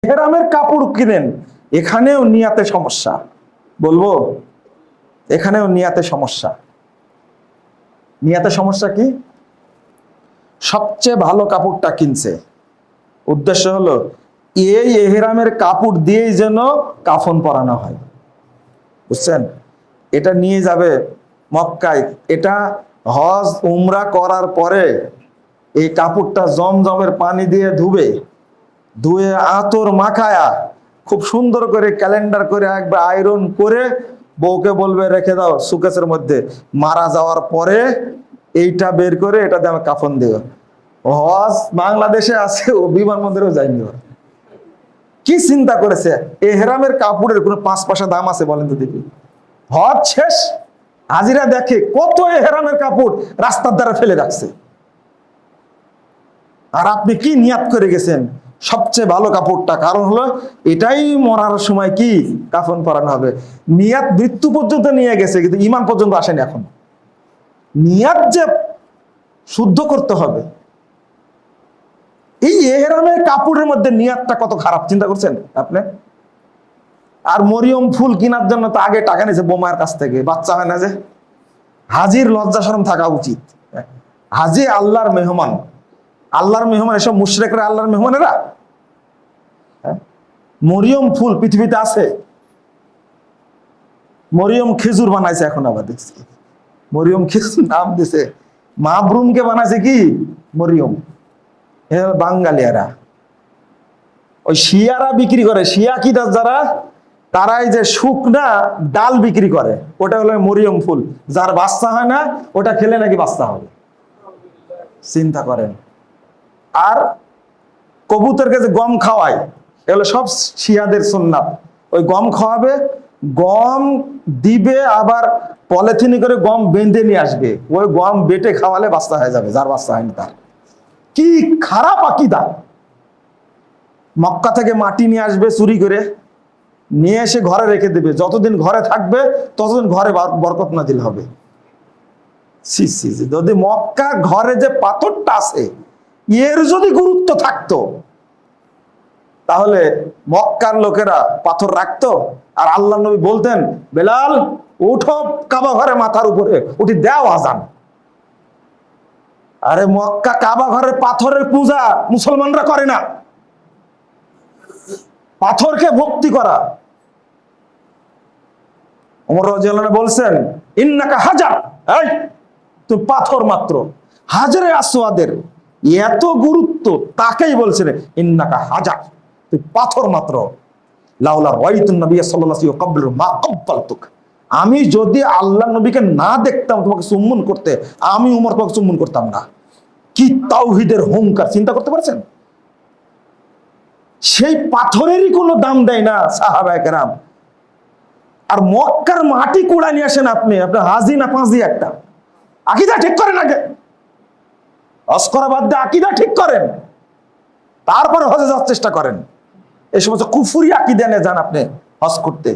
ইহরামের কাপড় কিনেন, এখানেও নিয়াতে সমস্যা। বলবো, এখানেও নিয়াতে সমস্যা। নিয়াতে সমস্যা কি? সবচেয়ে ভালো কাপড়টা কিনছে, উদ্দেশ্য হলো এই ইহরামের কাপড় দিয়েই যেন কাফন পরানো হয়, বুঝছেন? এটা নিয়ে যাবে মক্কায়, এটা হজ উমরা করার পরে এই কাপড়টা জমজমের পানি দিয়ে ধুবে, ধুয়ে আতর মাখায়া খুব সুন্দর করে ক্যালেন্ডার করে একবার আয়রন করে বউকে বলবে রেখে দাও সুকেসের মধ্যে, মারা যাওয়ার পরে এইটা বের করে এটা দিয়ে আমি কাফন দিও। হজ বাংলাদেশে আছে, ও বিমানবন্দরেও যায়নি। কি চিন্তা করেছে? এহরামের কাপড়ের কোনো 5 পয়সা দাম আছে বলেন তো দেখি? হজ শেষ, হাজিরা দেখে কত এহরামের কাপড় রাস্তার দ্বারা ফেলে রাখছে। আর আপনি কি নিয়াত করে গেছেন সবচেয়ে ভালো কাপড়টা, কারণ হলো এটাই মরার সময় কি কাফন পরানো হবে। নিয়াত মৃত্যু পর্যন্ত নিয়ে গেছে, কিন্তু ঈমান পর্যন্ত আসেনি। এখন নিয়াত যে শুদ্ধ করতে হবে, এই এহরামের কাপড়ের মধ্যে নিয়াতটা কত খারাপ, চিন্তা করছেন আপনি? আর মরিয়ম ফুল কেনার জন্য তো আগে টাকা নিয়েছে বোমার কাছ থেকে, বাচ্চা হয় না যে। হাজির লজ্জা শরম থাকা উচিত। হাজি আল্লাহর মেহমান, আল্লাহর মেহমান। এসব মুশরিকরা আল্লাহর মেহমানেরা। মরিয়ম ফুল পৃথিবীতে আছে? মরিয়ম খেজুর বানাইছে, এখন আবার দেখছি মরিয়ম খেজুর নাম দিছে। মাবরুমকে বানাইছে কি মরিয়ম। বাঙালিয়ারা, ওই শিয়ারা বিক্রি করে, শিয়া কি যারা, তারাই যে শুকনা ডাল বিক্রি করে, ওটা হলো মরিয়ম ফুল। যার বাচ্চা হয় না ওটা খেলে নাকি বাচ্চা হবে, চিন্তা করেন। আর কবুতরকে যে গম খাওয়ায়, এগুলো সব শিয়াদের সুন্নাত। ওই গম খাওয়াবে, গম দিবে, আবার পলিথিনে করে গম বেঁধে নিয়ে আসবে, ওই গম বেটে খাওয়ালে বাচ্চা হয়ে যাবে, যার বাচ্চা হয়নি তার। কি খারাপ আকীদা! মক্কা থেকে মাটি নিয়ে আসবে চুরি করে, নিয়ে এসে ঘরে রেখে দেবে, যতদিন ঘরে থাকবে ততদিন ঘরে বরকত নাজিল হবে। যদি মক্কার ঘরে যে পাথরটা আছে এর যদি গুরুত্ব থাকতো, তাহলে মক্কার লোকেরা পাথর রাখতো। আর আল্লাহ নবী বলতেন, বেলাল উঠো কাবা ঘরে, মাথার উপরে উঠি দেও আজান। আরে মক্কা কাবা ঘরের পাথরের পূজা মুসলমানরা করে না, পাথরকে ভক্তি করা। ওমর রাদিয়াল্লাহু আনহু বলছেন, ইন্নাকা হাজার, এই তুই পাথর মাত্র। হাজরে আসওয়াদের এত গুরুত্ব, তাকেই বলছেন ইন্নাকা হাজার, তুই পাথর মাত্র। লাউলা রাআইতুন নবী সাল্লাল্লাহু আলাইহি ওয়া সাল্লাম মা ক্বাব্বালতুক, আমি যদি আল্লাহ নবীকে না দেখতাম তোমাকে চুম্বন করতে, আমি উমর তোমাকে চুম্বন করতাম না। কি তাওহীদের হুঙ্কার, চিন্তা করতে পারছেন? সেই পাথরেরই কোনো দাম দেয় না সাহাবায়ে কেরাম। আর মক্কার মাটি কুড়া নিয়ে আসেন আপনি, আপনার হাজি না পাঁজি একটা। আকীদা ঠিক করেন আগে, হজ করা বাদ দিয়ে আকীদা ঠিক করেন, তারপরে হজে যাওয়ার চেষ্টা করেন। এই সমস্ত কুফরি আকীদা নিয়ে যান আপনি হজ করতে।